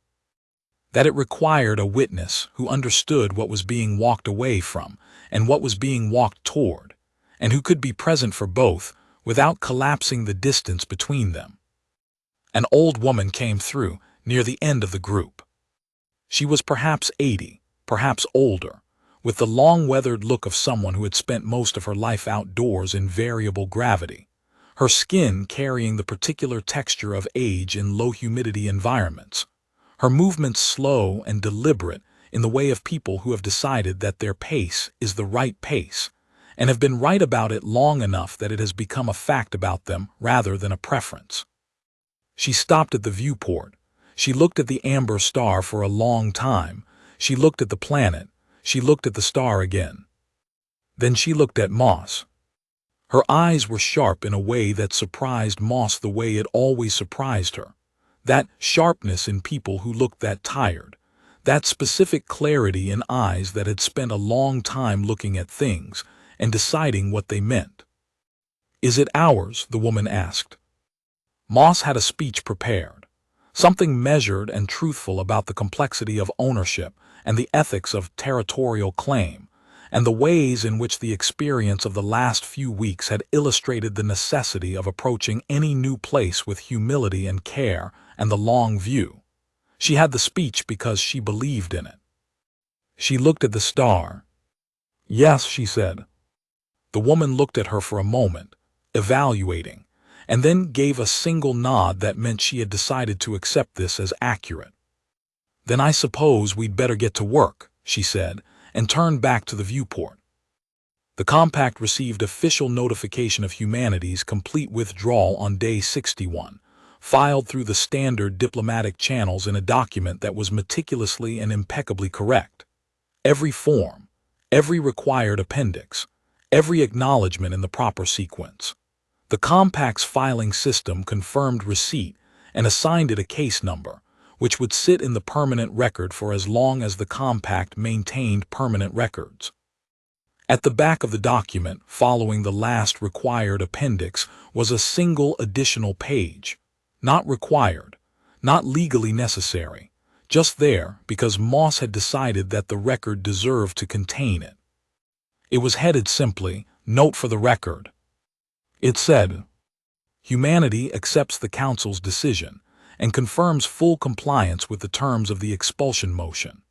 That it required a witness who understood what was being walked away from and what was being walked toward, and who could be present for both without collapsing the distance between them. An old woman came through, near the end of the group. She was perhaps 80, perhaps older, with the long-weathered look of someone who had spent most of her life outdoors in variable gravity, her skin carrying the particular texture of age in low-humidity environments, her movements slow and deliberate in the way of people who have decided that their pace is the right pace, and have been right about it long enough that it has become a fact about them rather than a preference. She stopped at the viewport. She looked at the amber star for a long time. She looked at the planet. She looked at the star again. Then she looked at Moss. Her eyes were sharp in a way that surprised Moss the way it always surprised her. That sharpness in people who looked that tired. That specific clarity in eyes that had spent a long time looking at things and deciding what they meant. "Is it ours?" the woman asked. Moss had a speech prepared, something measured and truthful about the complexity of ownership and the ethics of territorial claim, and the ways in which the experience of the last few weeks had illustrated the necessity of approaching any new place with humility and care and the long view. She had the speech because she believed in it. She looked at the star. "Yes," she said. The woman looked at her for a moment, evaluating, and then gave a single nod that meant she had decided to accept this as accurate. "Then I suppose we'd better get to work," she said, and turned back to the viewport. The compact received official notification of humanity's complete withdrawal on day 61, filed through the standard diplomatic channels in a document that was meticulously and impeccably correct. Every form, every required appendix, every acknowledgement in the proper sequence. The compact's filing system confirmed receipt and assigned it a case number, which would sit in the permanent record for as long as the compact maintained permanent records. At the back of the document, following the last required appendix, was a single additional page. Not required, not legally necessary, just there because Moss had decided that the record deserved to contain it. It was headed simply, "Note for the record." It said, "Humanity accepts the Council's decision and confirms full compliance with the terms of the expulsion motion.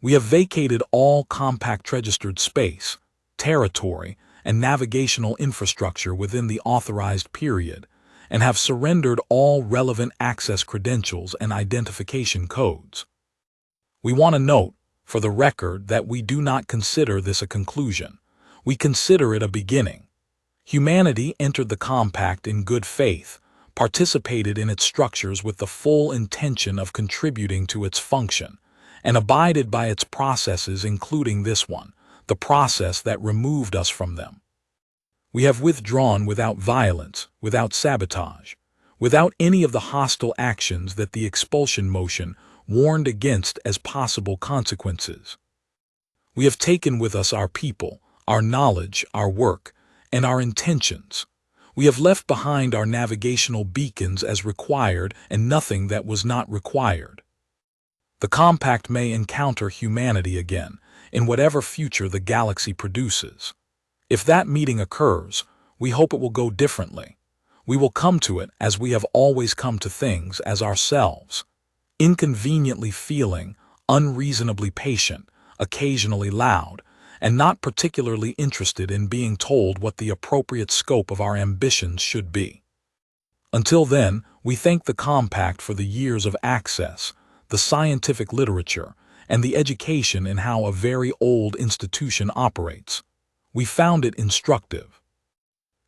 We have vacated all compact-registered space, territory, and navigational infrastructure within the authorized period, and have surrendered all relevant access credentials and identification codes. We want to note, for the record, that we do not consider this a conclusion. We consider it a beginning. Humanity entered the compact in good faith, participated in its structures with the full intention of contributing to its function, and abided by its processes, including this one, the process that removed us from them. We have withdrawn without violence, without sabotage, without any of the hostile actions that the expulsion motion warned against as possible consequences. We have taken with us our people, our knowledge, our work, and our intentions. We have left behind our navigational beacons as required and nothing that was not required. The compact may encounter humanity again, in whatever future the galaxy produces. If that meeting occurs, we hope it will go differently. We will come to it as we have always come to things, as ourselves, inconveniently feeling, unreasonably patient, occasionally loud, and not particularly interested in being told what the appropriate scope of our ambitions should be. Until then, we thank the compact for the years of access, the scientific literature, and the education in how a very old institution operates. We found it instructive.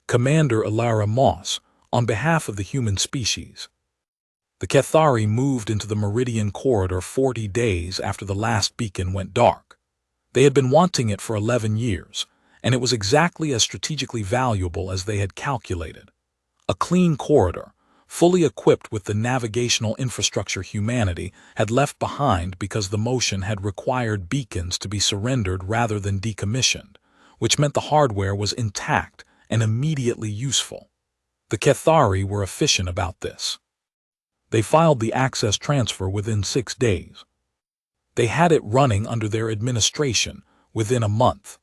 Commander Elara Moss, on behalf of the human species. The Cathari moved into the Meridian Corridor 40 days after the last beacon went dark. They had been wanting it for 11 years, and it was exactly as strategically valuable as they had calculated. A clean corridor, fully equipped with the navigational infrastructure humanity had left behind because the motion had required beacons to be surrendered rather than decommissioned, which meant the hardware was intact and immediately useful. The Cathari were efficient about this. They filed the access transfer within 6 days. They had it running under their administration within a month.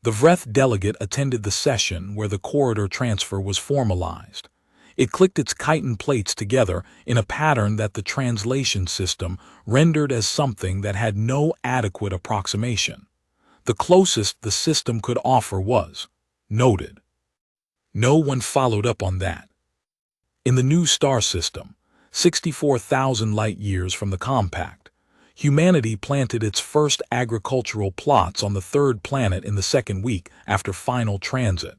The Vreth delegate attended the session where the corridor transfer was formalized. It clicked its chitin plates together in a pattern that the translation system rendered as something that had no adequate approximation. The closest the system could offer was noted. No one followed up on that. In the new star system, 64,000 light-years from the compact, humanity planted its first agricultural plots on the third planet in the second week after final transit.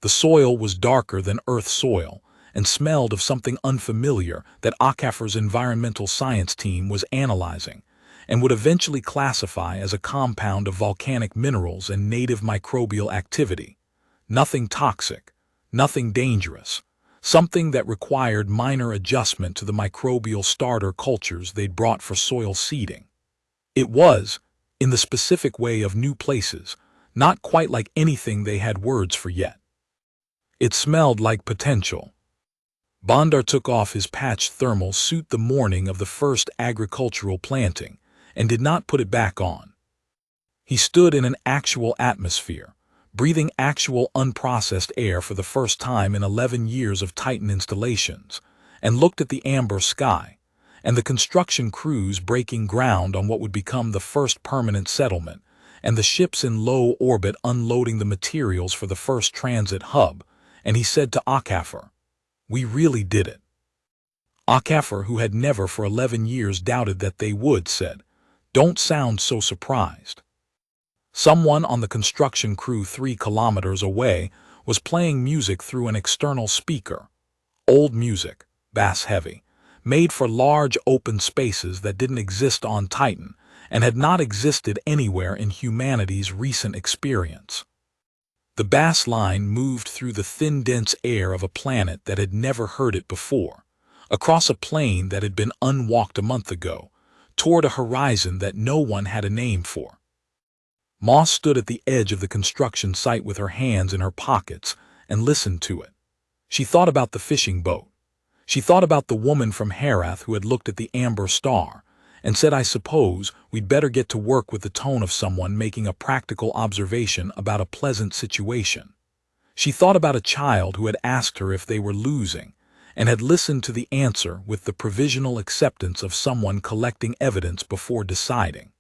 The soil was darker than Earth soil and smelled of something unfamiliar that HFY's environmental science team was analyzing and would eventually classify as a compound of volcanic minerals and native microbial activity. Nothing toxic, nothing dangerous. Something that required minor adjustment to the microbial starter cultures they'd brought for soil seeding. It was, in the specific way of new places, not quite like anything they had words for yet. It smelled like potential. Bondar took off his patched thermal suit the morning of the first agricultural planting and did not put it back on. He stood in an actual atmosphere, breathing actual unprocessed air for the first time in 11 years of Titan installations, and looked at the amber sky, and the construction crews breaking ground on what would become the first permanent settlement, and the ships in low orbit unloading the materials for the first transit hub, and he said to HFY, "We really did it." HFY, who had never for 11 years doubted that they would, said, "Don't sound so surprised." Someone on the construction crew 3 kilometers away was playing music through an external speaker. Old music, bass-heavy, made for large open spaces that didn't exist on Titan and had not existed anywhere in humanity's recent experience. The bass line moved through the thin, dense air of a planet that had never heard it before, across a plain that had been unwalked a month ago, toward a horizon that no one had a name for. Moss stood at the edge of the construction site with her hands in her pockets and listened to it. She thought about the fishing boat. She thought about the woman from Herath who had looked at the amber star and said, "I suppose we'd better get to work," with the tone of someone making a practical observation about a pleasant situation. She thought about a child who had asked her if they were losing and had listened to the answer with the provisional acceptance of someone collecting evidence before deciding.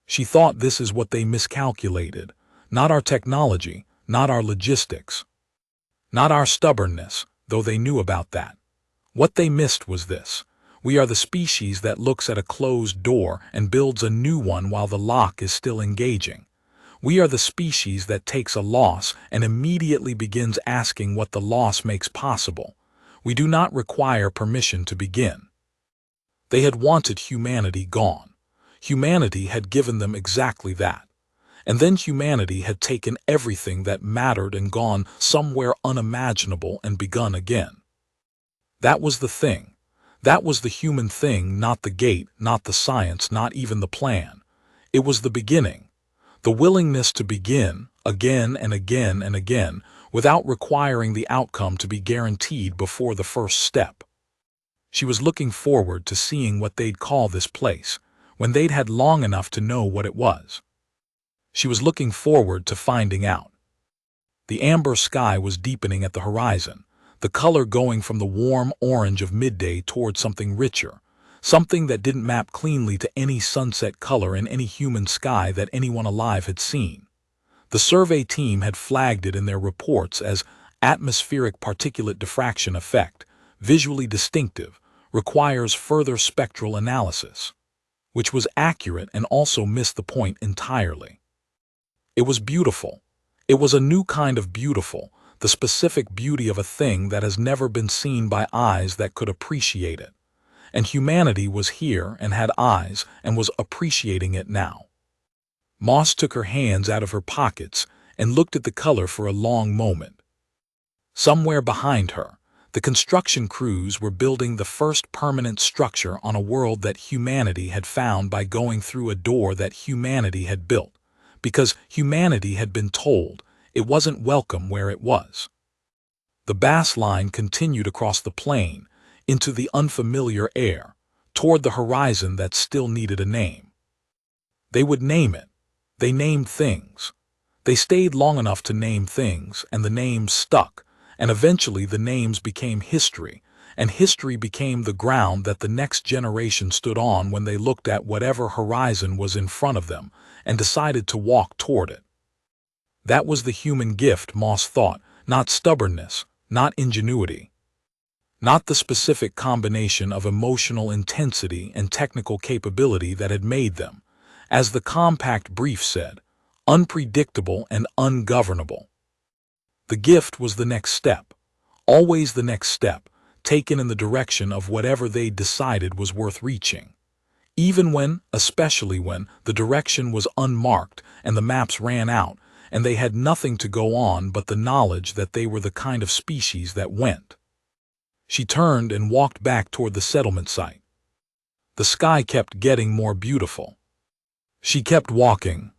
She thought, this is what they miscalculated, not our technology, not our logistics, not our stubbornness, though they knew about that. What they missed was this: we are the species that looks at a closed door and builds a new one while the lock is still engaging. We are the species that takes a loss and immediately begins asking what the loss makes possible. We do not require permission to begin. They had wanted humanity gone. Humanity had given them exactly that. And then humanity had taken everything that mattered and gone somewhere unimaginable and begun again. That was the thing. That was the human thing, not the gate, not the science, not even the plan. It was the beginning. The willingness to begin, again and again and again, without requiring the outcome to be guaranteed before the first step. She was looking forward to seeing what they'd call this place, when they'd had long enough to know what it was. She was looking forward to finding out. The amber sky was deepening at the horizon, the color going from the warm orange of midday toward something richer, something that didn't map cleanly to any sunset color in any human sky that anyone alive had seen. The survey team had flagged it in their reports as atmospheric particulate diffraction effect, visually distinctive, requires further spectral analysis, which was accurate and also missed the point entirely. It was beautiful. It was a new kind of beautiful, the specific beauty of a thing that has never been seen by eyes that could appreciate it. And humanity was here and had eyes and was appreciating it now. Moss took her hands out of her pockets and looked at the color for a long moment. Somewhere behind her, the construction crews were building the first permanent structure on a world that humanity had found by going through a door that humanity had built, because humanity had been told it wasn't welcome where it was. The bass line continued across the plain, into the unfamiliar air, toward the horizon that still needed a name. They would name it. They named things. They stayed long enough to name things, and the names stuck, and eventually the names became history, and history became the ground that the next generation stood on when they looked at whatever horizon was in front of them and decided to walk toward it. That was the human gift, Moss thought, not stubbornness, not ingenuity. Not the specific combination of emotional intensity and technical capability that had made them, as the compact brief said, unpredictable and ungovernable. The gift was the next step, always the next step, taken in the direction of whatever they decided was worth reaching. Even when, especially when, the direction was unmarked and the maps ran out, and they had nothing to go on but the knowledge that they were the kind of species that went. She turned and walked back toward the settlement site. The sky kept getting more beautiful. She kept walking,